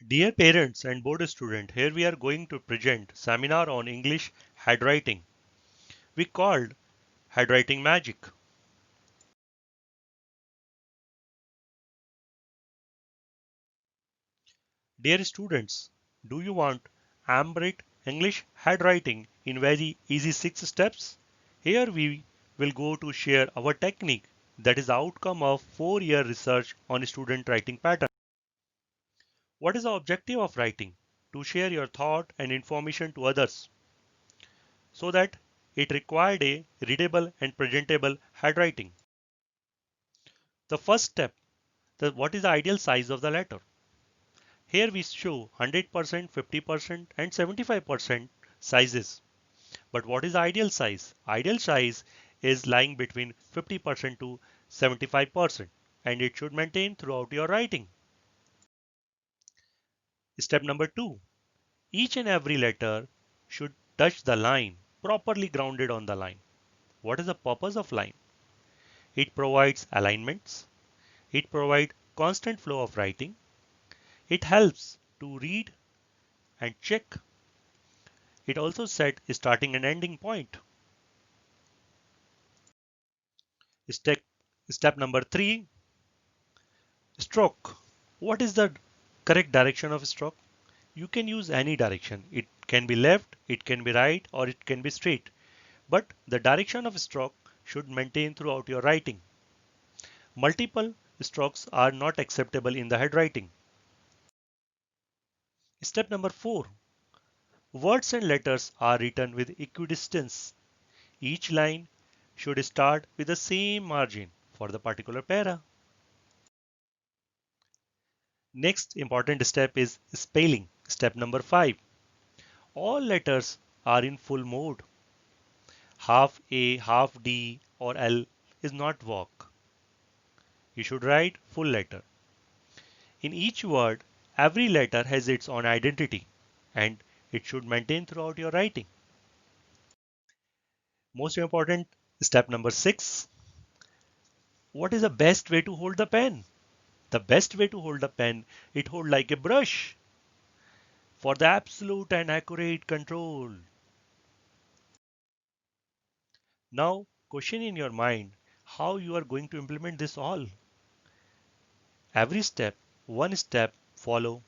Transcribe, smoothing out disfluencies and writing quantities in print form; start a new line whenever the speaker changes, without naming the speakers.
Dear parents and board student, here we are going to present seminar on English handwriting. We called handwriting magic. Dear students, do you want Ambrit English handwriting in very easy 6 steps? Here we will go to share our technique that is the outcome of 4-year research on student writing pattern. What is the objective of writing? To share your thought and information to others so that it required a readable and presentable handwriting. The first step, what is the ideal size of the letter? Here we show 100%, 50% and 75% sizes. But what is the ideal size? Ideal size is lying between 50% to 75% and it should maintain throughout your writing. Step number 2. Each and every letter should touch the line, properly grounded on the line. What is the purpose of line? It provides alignments. It provides constant flow of writing. It helps to read and check. It also set a starting and ending point. Step, step number 3, stroke. What is the correct direction of stroke? You can use any direction. It can be left, it can be right, or it can be straight. But the direction of stroke should maintain throughout your writing. Multiple strokes are not acceptable in the handwriting. Step number 4. Words and letters are written with equidistance. Each line should start with the same margin for the particular para. Next important step is spelling. Step number 5. All letters are in full mode. Half A, half D or L is not work. You should write full letter. In each word, every letter has its own identity and it should maintain throughout your writing. Most important, step number 6. What is the best way to hold the pen? The best way to hold the pen, it hold like a brush for the absolute and accurate control. Now, question in your mind how you are going to implement this all. Every step, one step, follow